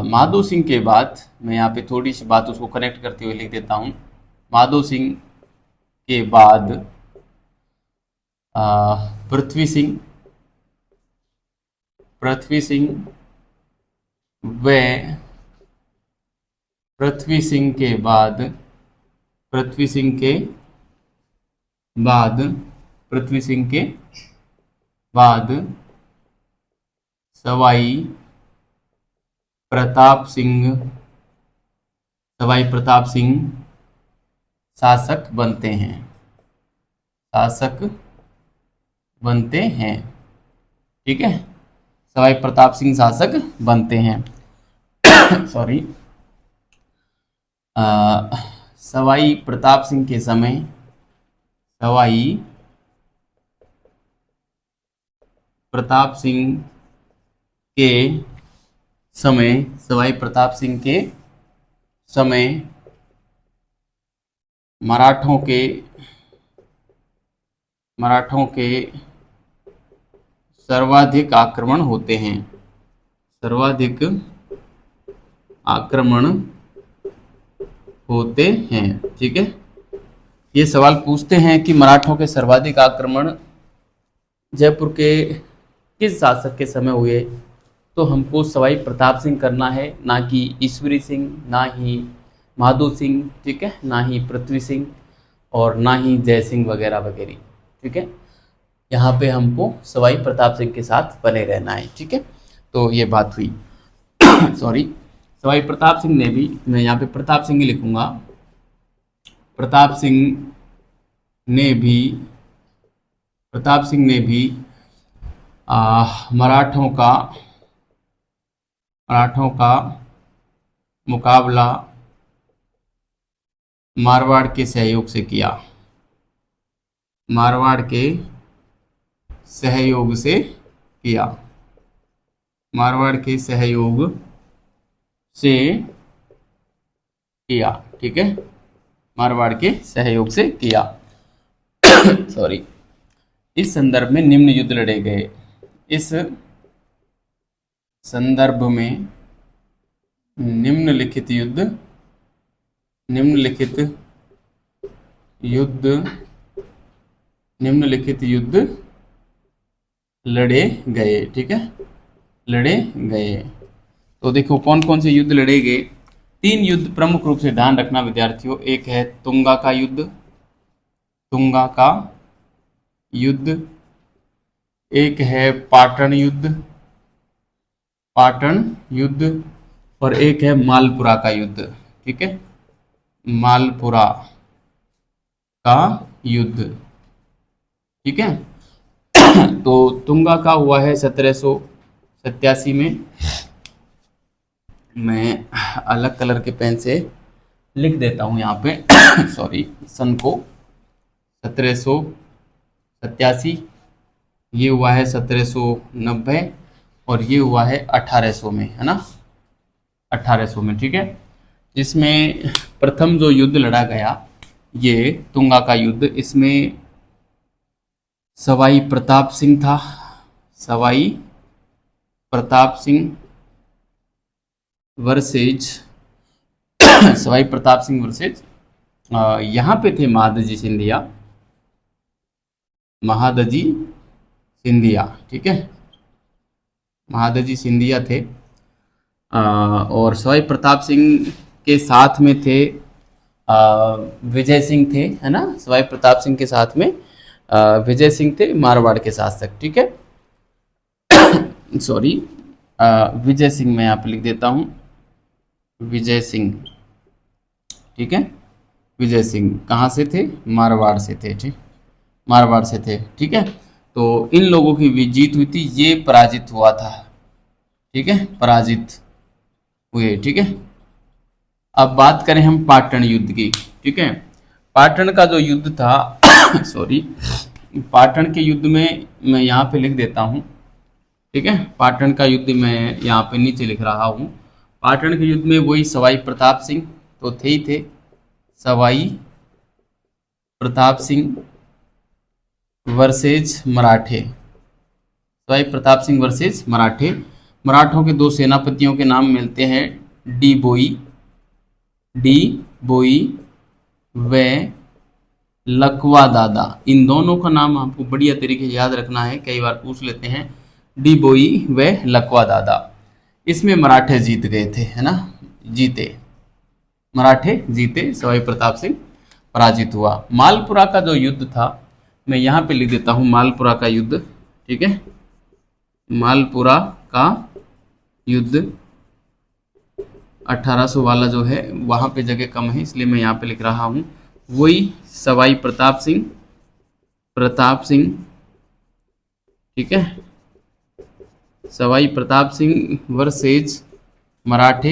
माधो सिंह के बाद मैं यहाँ पे थोड़ी सी बात उसको कनेक्ट करते हुए लिख देता हूँ। माधो सिंह के बाद पृथ्वी सिंह व पृथ्वी सिंह के बाद सवाई प्रताप सिंह शासक बनते हैं। ठीक है, सवाई प्रताप सिंह शासक बनते हैं। सॉरी। सवाई प्रताप सिंह के समय सवाई प्रताप सिंह के समय मराठों के सर्वाधिक आक्रमण होते हैं। ठीक है, ये सवाल पूछते हैं कि मराठों के सर्वाधिक आक्रमण जयपुर के किस शासक के समय हुए, तो हमको सवाई प्रताप सिंह करना है, ना कि ईश्वरी सिंह, ना ही माधो सिंह, ठीक है, ना ही पृथ्वी सिंह और ना ही जय सिंह वगैरह वगैरह। ठीक है, यहाँ पे हमको सवाई प्रताप सिंह के साथ बने रहना है। ठीक है, तो ये बात हुई। सॉरी, सवाई प्रताप सिंह ने भी, मैं यहाँ पे प्रताप सिंह ही लिखूंगा, प्रताप सिंह ने भी मराठों का मुकाबला मारवाड़ के सहयोग से किया। ठीक है, मारवाड़ के सहयोग से किया। सॉरी। इस संदर्भ में निम्न युद्ध लड़े गए। इस संदर्भ में निम्नलिखित युद्ध लड़े गए। ठीक है, लड़े गए। तो देखो कौन कौन से युद्ध लड़े गए। 3 युद्ध प्रमुख रूप से ध्यान रखना विद्यार्थियों। एक है तुंगा का युद्ध, एक है पाटन युद्ध, पाटन युद्ध, और एक है मालपुरा का युद्ध। ठीक है, मालपुरा का युद्ध। ठीक है, तो तुंगा का हुआ है 1787 में। मैं अलग कलर के पेन से लिख देता हूँ यहाँ पे सॉरी, सन को 1787, ये हुआ है 1790, और ये हुआ है 1800 में, है ना, 1800 में। ठीक है, जिसमें प्रथम जो युद्ध लड़ा गया ये तुंगा का युद्ध, इसमें सवाई प्रताप सिंह था, सवाई प्रताप सिंह वर्सेज सवाई प्रताप सिंह वर्सेज यहाँ पे थे महादजी सिंधिया, महादजी सिंधिया। ठीक है, महादजी सिंधिया थे, और सवाई प्रताप सिंह के साथ में थे विजय सिंह थे, है ना, सवाई प्रताप सिंह के साथ में विजय सिंह थे, मारवाड़ के शासक। ठीक है, सॉरी, विजय सिंह मैं यहाँ पे लिख देता हूँ, विजय सिंह। ठीक है, विजय सिंह कहाँ से थे, मारवाड़ से थे। ठीक, मारवाड़ से थे। ठीक है, तो इन लोगों की भी जीत हुई थी, ये पराजित हुआ था। ठीक है, पराजित हुए। ठीक है, अब बात करें हम पाटन युद्ध की। ठीक है, पाटन का जो युद्ध था सॉरी, पाटन के युद्ध में मैं यहाँ पे लिख देता हूँ। ठीक है, पाटन का युद्ध मैं यहाँ पे नीचे लिख रहा हूँ। पाटन के युद्ध में वही सवाई प्रताप सिंह तो थे ही थे, सवाई प्रताप सिंह वर्सेज मराठे, सवाई प्रताप सिंह वर्सेज मराठे। मराठों के दो सेनापतियों के नाम मिलते हैं, डी बोई व लकवा दादा। इन दोनों का नाम आपको बढ़िया तरीके से याद रखना है, कई बार पूछ लेते हैं, डी बोई व लकवा दादा। इसमें मराठे जीत गए थे, है ना, जीते, मराठे जीते, सवाई प्रताप सिंह पराजित हुआ। मालपुरा का जो युद्ध था मैं यहाँ पे लिख देता हूँ, मालपुरा का युद्ध। ठीक है, मालपुरा का युद्ध 1800 वाला जो है वहाँ पे जगह कम है, इसलिए मैं यहाँ पे लिख रहा हूँ। वही सवाई प्रताप सिंह, ठीक है, सवाई प्रताप सिंह वर्सेज मराठे,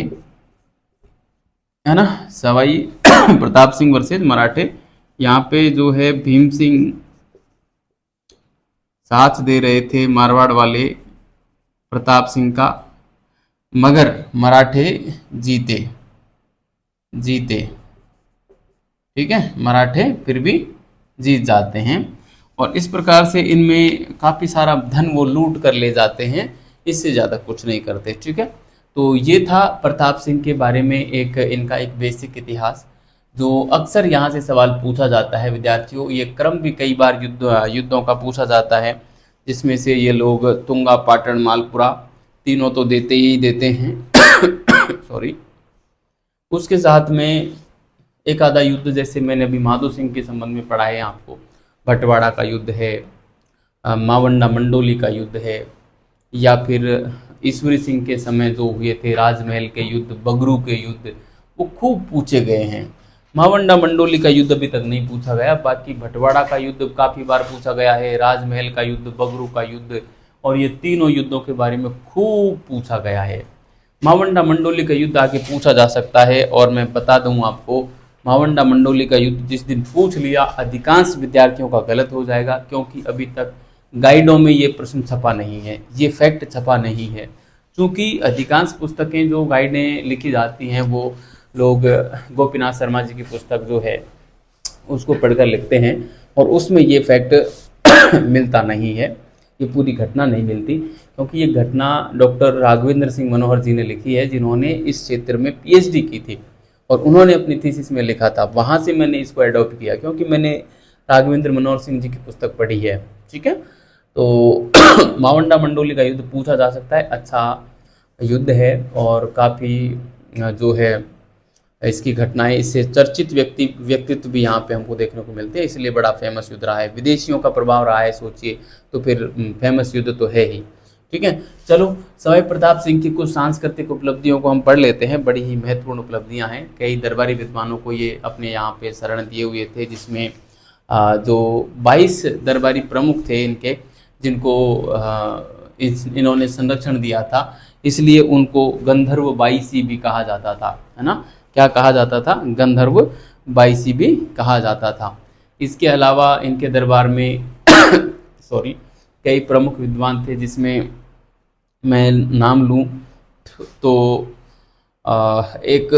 है ना, सवाई प्रताप सिंह वर्सेज मराठे। यहाँ पे जो है भीम सिंह साथ दे रहे थे मारवाड़ वाले प्रताप सिंह का, मगर मराठे जीते। ठीक है, मराठे फिर भी जीत जाते हैं, और इस प्रकार से इनमें काफ़ी सारा धन वो लूट कर ले जाते हैं, इससे ज़्यादा कुछ नहीं करते। ठीक है, तो ये था प्रताप सिंह के बारे में एक इनका एक बेसिक इतिहास, जो अक्सर यहाँ से सवाल पूछा जाता है विद्यार्थियों। ये क्रम भी कई बार युद्धों का पूछा जाता है, जिसमें से ये लोग तुंगा, पाटन, मालपुरा तीनों तो देते ही देते हैं सॉरी। उसके साथ में एक आधा युद्ध, जैसे मैंने अभी माधो सिंह के संबंध में पढ़ा है आपको, भटवाड़ा का युद्ध है, मावंडा मंडोली का युद्ध है, या फिर ईश्वरी सिंह के समय जो हुए थे राजमहल के युद्ध, बगरू के युद्ध, वो खूब पूछे गए हैं। मावंडा मंडोली का युद्ध अभी तक नहीं पूछा गया, बाकी भटवाड़ा का युद्ध काफ़ी बार पूछा गया है, राजमहल का युद्ध, बगरू का युद्ध, और ये तीनों युद्धों के बारे में खूब पूछा गया है। मावंडा मंडोली का युद्ध आगे पूछा जा सकता है, और मैं बता दूं आपको, मावंडा मंडोली का युद्ध जिस दिन पूछ लिया अधिकांश विद्यार्थियों का गलत हो जाएगा, क्योंकि अभी तक गाइडों में ये प्रश्न छपा नहीं है, ये फैक्ट छपा नहीं है। क्योंकि अधिकांश पुस्तकें जो गाइडें लिखी जाती हैं वो लोग गोपीनाथ शर्मा जी की पुस्तक जो है उसको पढ़कर लिखते हैं, और उसमें ये फैक्ट मिलता नहीं है, ये पूरी घटना नहीं मिलती, क्योंकि ये घटना डॉक्टर राघवेंद्र सिंह मनोहर जी ने लिखी है, जिन्होंने इस क्षेत्र में पीएचडी की थी, और उन्होंने अपनी थीसिस में लिखा था। वहाँ से मैंने इसको अडॉप्ट किया, क्योंकि मैंने राघवेंद्र मनोहर सिंह जी की पुस्तक पढ़ी है। ठीक है, तो मावंडा मंडोली का युद्ध पूछा जा सकता है, अच्छा युद्ध है, और काफ़ी जो है इसकी घटनाएं, इससे चर्चित व्यक्तित्व भी यहाँ पे हमको देखने को मिलते हैं, इसलिए बड़ा फेमस युद्ध रहा है। विदेशियों का प्रभाव रहा है सोचिए, तो फिर फेमस युद्ध तो है ही। ठीक है, चलो सवाई प्रताप सिंह की कुछ सांस्कृतिक उपलब्धियों को हम पढ़ लेते हैं। बड़ी ही महत्वपूर्ण उपलब्धियां हैं। कई दरबारी विद्वानों को ये अपने यहाँ पे शरण दिए हुए थे, जिसमें जो 22 दरबारी प्रमुख थे इनके, जिनको इन्होंने संरक्षण दिया था, इसलिए उनको गंधर्व बाईसी भी कहा जाता था, है ना। क्या कहा जाता था? गंधर्व बाईसी भी कहा जाता था। इसके अलावा इनके दरबार में सॉरी कई प्रमुख विद्वान थे, जिसमें मैं नाम लूँ तो एक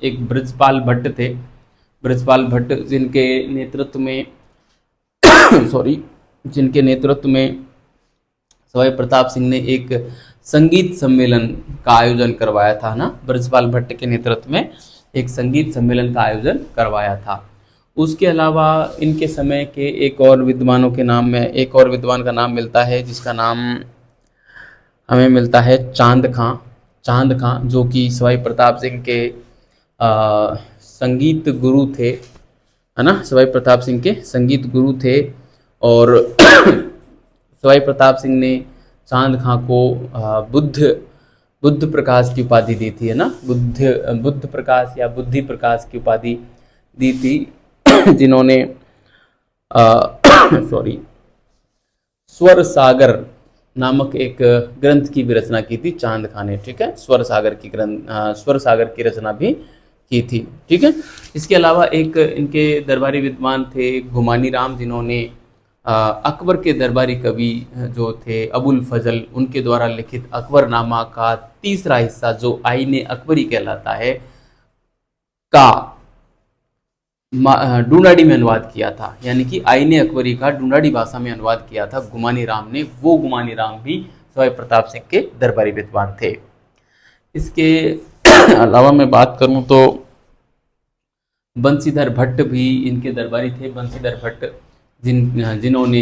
एक ब्रजपाल भट्ट थे। ब्रजपाल भट्ट जिनके नेतृत्व में सवाई प्रताप सिंह ने एक संगीत सम्मेलन का आयोजन करवाया था ना। ब्रजपाल भट्ट के नेतृत्व में एक संगीत सम्मेलन का आयोजन करवाया था। उसके अलावा इनके समय के एक और विद्वान का नाम मिलता है, जिसका नाम हमें मिलता है चांद खां, जो कि सवाई प्रताप सिंह के संगीत गुरु थे, है ना। सवाई प्रताप सिंह के संगीत गुरु थे, और सवाई प्रताप सिंह ने चांद खां को बुद्ध प्रकाश की उपाधि दी थी, है ना। बुद्ध प्रकाश या बुद्धि प्रकाश की उपाधि दी थी, जिन्होंने स्वर सागर नामक एक ग्रंथ की भी रचना की थी चांद खां ने। ठीक है, स्वर सागर की रचना भी की थी। ठीक है, इसके अलावा एक इनके दरबारी विद्वान थे गुमानी राम, जिन्होंने अकबर के दरबारी कवि जो थे अबुल फजल, उनके द्वारा लिखित अकबरनामा का तीसरा हिस्सा, जो आईने अकबरी कहलाता है, का डूंडाड़ी में अनुवाद किया था। यानी कि आईने अकबरी का डूंडाड़ी भाषा में अनुवाद किया था गुमानी राम ने। वो गुमानी राम भी सवाई प्रताप सिंह के दरबारी विद्वान थे। इसके अलावा मैं बात करूं तो बंशीधर भट्ट भी इनके दरबारी थे। बंशीधर भट्ट जिन्होंने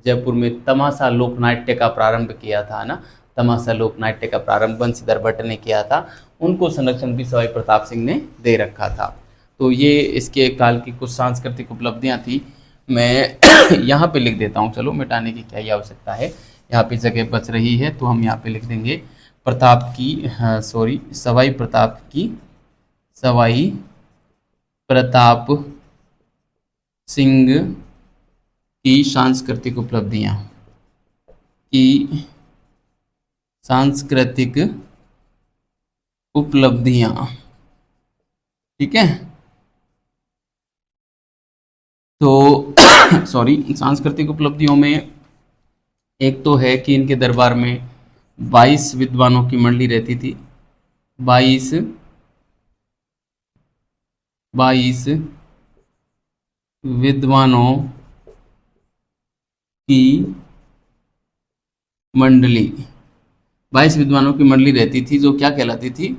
जयपुर में तमाशा लोकनाट्य का प्रारंभ किया था ना। तमाशा लोकनाट्य का प्रारंभ बंशीधर भट्ट ने किया था। उनको संरक्षण भी सवाई प्रताप सिंह ने दे रखा था। तो ये इसके काल की कुछ सांस्कृतिक उपलब्धियां थी। मैं यहाँ पे लिख देता हूँ, चलो मिटाने की क्या ही आवश्यकता है, यहाँ पे जगह बच रही है तो हम यहाँ पे लिख देंगे सवाई प्रताप सिंह की सांस्कृतिक उपलब्धियां। ठीक है, तो सांस्कृतिक उपलब्धियों में एक तो है कि इनके दरबार में 22 विद्वानों की मंडली रहती थी। 22 विद्वानों की मंडली 22 विद्वानों की मंडली रहती थी, जो क्या कहलाती थी?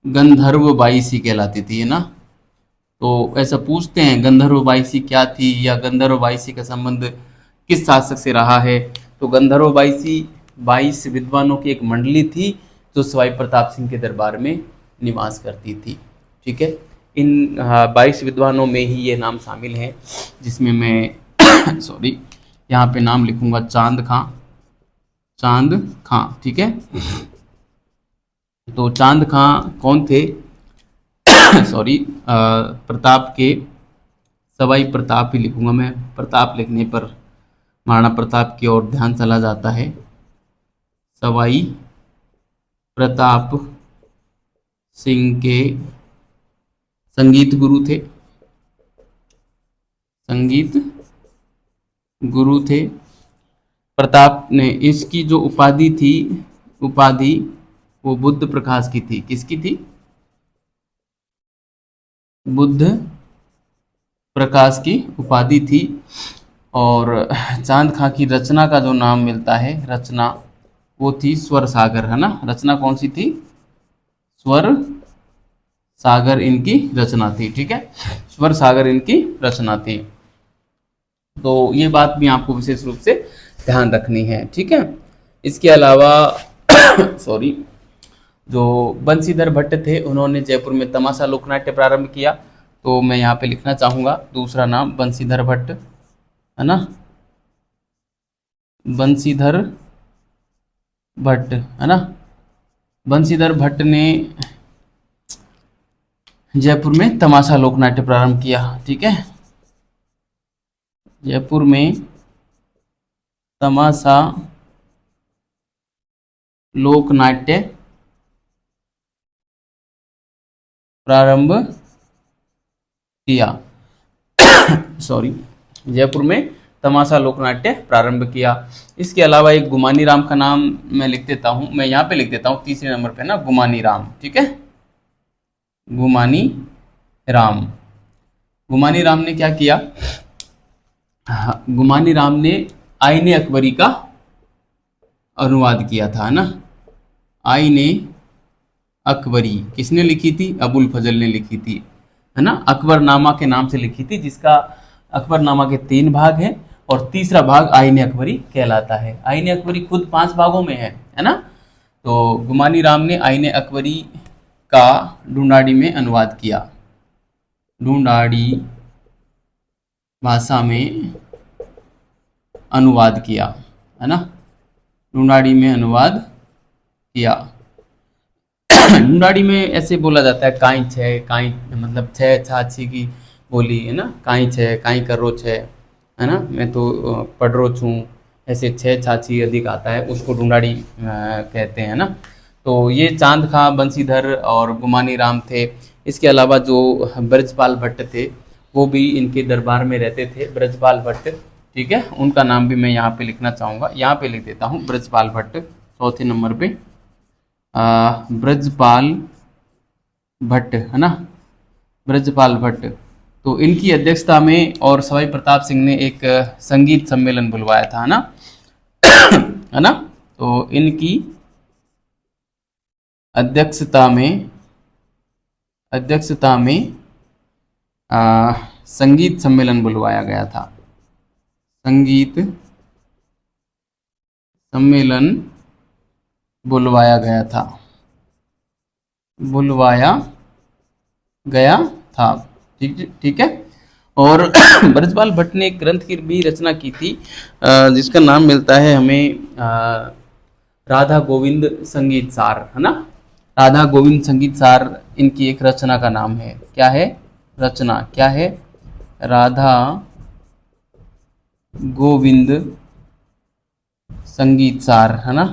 गंधर्व बाईसी कहलाती थी, है ना। तो ऐसा पूछते हैं गंधर्व बाईसी क्या थी, या गंधर्व बाईसी का संबंध किस शासक से रहा है? तो गंधर्व बाईसी 22 विद्वानों की एक मंडली थी, जो सवाई प्रताप सिंह के दरबार में निवास करती थी। ठीक है, इन 22 विद्वानों में ही ये नाम शामिल हैं, जिसमें मैं यहाँ पे नाम लिखूंगा चांद खां। ठीक है, तो चांद खां कौन थे? प्रताप के सवाई प्रताप ही लिखूंगा मैं। प्रताप लिखने पर महाराणा प्रताप की ओर ध्यान चला जाता है। सवाई प्रताप सिंह के संगीत गुरु थे। प्रताप ने इसकी जो उपाधि वो बुद्ध प्रकाश की थी। किसकी थी? बुद्ध प्रकाश की उपाधि थी। और चांद खां की रचना का जो नाम मिलता है, रचना वो थी स्वर सागर, है ना। रचना कौन सी थी? स्वर सागर इनकी रचना थी। ठीक है, स्वर सागर इनकी रचना थी। तो ये बात भी आपको विशेष रूप से ध्यान रखनी है। ठीक है, इसके अलावा जो बंशीधर भट्ट थे उन्होंने जयपुर में तमाशा लोकनाट्य प्रारंभ किया। तो मैं यहाँ पे लिखना चाहूँगा दूसरा नाम बंशीधर भट्ट, है ना, बंशीधर भट्ट, है ना। बंशीधर भट्ट ने जयपुर में तमाशा लोकनाट्य प्रारंभ किया। ठीक है, जयपुर में तमाशा लोकनाट्य प्रारंभ किया सॉरी, जयपुर में तमाशा लोकनाट्य प्रारंभ किया। इसके अलावा एक गुमानी राम का नाम मैं लिख देता हूँ, मैं यहाँ पे लिख देता हूँ तीसरे नंबर पे ना, गुमानी राम। ठीक है, गुमानी राम। गुमानी राम ने क्या किया, हाँ, गुमानी राम ने आईने अकबरी का अनुवाद किया था, है ना। आईने अकबरी किसने लिखी थी, अबुल फजल ने लिखी थी, है ना। अकबरनामा के नाम से लिखी थी, जिसका अकबरनामा के 3 भाग हैं और तीसरा भाग आईने अकबरी कहलाता है। आईने अकबरी खुद 5 भागों में है ना। तो गुमानी राम ने आईने अकबरी का ढूंढाड़ी में अनुवाद किया, ढूंढाड़ी भाषा में अनुवाद किया, है ना, ढूंढाड़ी में अनुवाद किया। ढूंढाड़ी में ऐसे बोला जाता है काई छे, काई मतलब छे छाछी की बोली, है ना, काई छे, काई करो छे, है ना, मैं तो पढ़ रो छूँ, ऐसे छे छाछी अधिक आता है, उसको ढूंढाड़ी कहते हैं ना। तो ये चांद खां, बंशीधर और गुमानी राम थे। इसके अलावा जो ब्रजपाल भट्ट थे वो भी इनके दरबार में रहते थे, ब्रजपाल भट्ट। ठीक है, उनका नाम भी मैं यहाँ पे लिखना चाहूँगा, यहाँ पे लिख देता हूँ ब्रजपाल भट्ट चौथे नंबर पे, ब्रजपाल भट्ट, है ना, ब्रजपाल भट्ट। तो इनकी अध्यक्षता में और सवाई प्रताप सिंह ने एक संगीत सम्मेलन बुलवाया था, है ना, है ना। तो इनकी अध्यक्षता में संगीत सम्मेलन बुलवाया गया था, संगीत सम्मेलन बुलवाया गया था, ठीक है। और ब्रजपाल भट्ट ने एक ग्रंथ की भी रचना की थी, जिसका नाम मिलता है हमें राधा गोविंद संगीत सार, है ना। राधा गोविंद संगीत सार इनकी एक रचना का नाम है। क्या है रचना, क्या है, राधा गोविंद संगीत सार, है ना,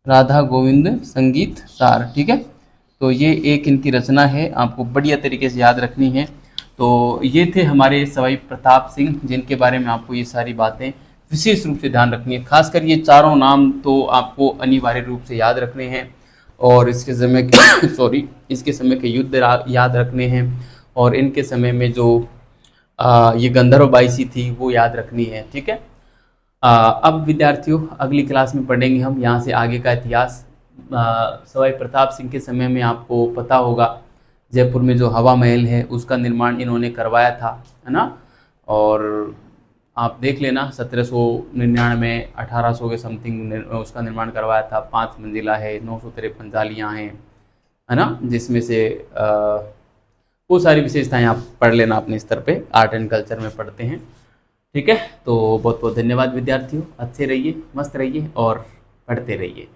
राधा गोविंद संगीत सार। ठीक है, तो ये एक इनकी रचना है, आपको बढ़िया तरीके से याद रखनी है। तो ये थे हमारे सवाई प्रताप सिंह, जिनके बारे में आपको ये सारी बातें विशेष रूप से ध्यान रखनी है। खासकर ये चारों नाम तो आपको अनिवार्य रूप से याद रखने हैं, और इसके समय के इसके समय के युद्ध याद रखने हैं, और इनके समय में जो ये गंधर्व बाईसी थी वो याद रखनी है। ठीक है, अब विद्यार्थियों अगली क्लास में पढ़ेंगे हम यहाँ से आगे का इतिहास। सवाई प्रताप सिंह के समय में आपको पता होगा जयपुर में जो हवा महल है उसका निर्माण इन्होंने करवाया था, है ना। और आप देख लेना 1799 1800 के समथिंग उसका निर्माण करवाया था। 5 मंजिला है, 953 जालियाँ हैं, है ना, जिसमें से वो सारी विशेषताएं आप पढ़ लेना अपने स्तर पे, आर्ट एंड कल्चर में पढ़ते हैं। ठीक है, तो बहुत बहुत धन्यवाद विद्यार्थियों, अच्छे रहिए, मस्त रहिए और पढ़ते रहिए।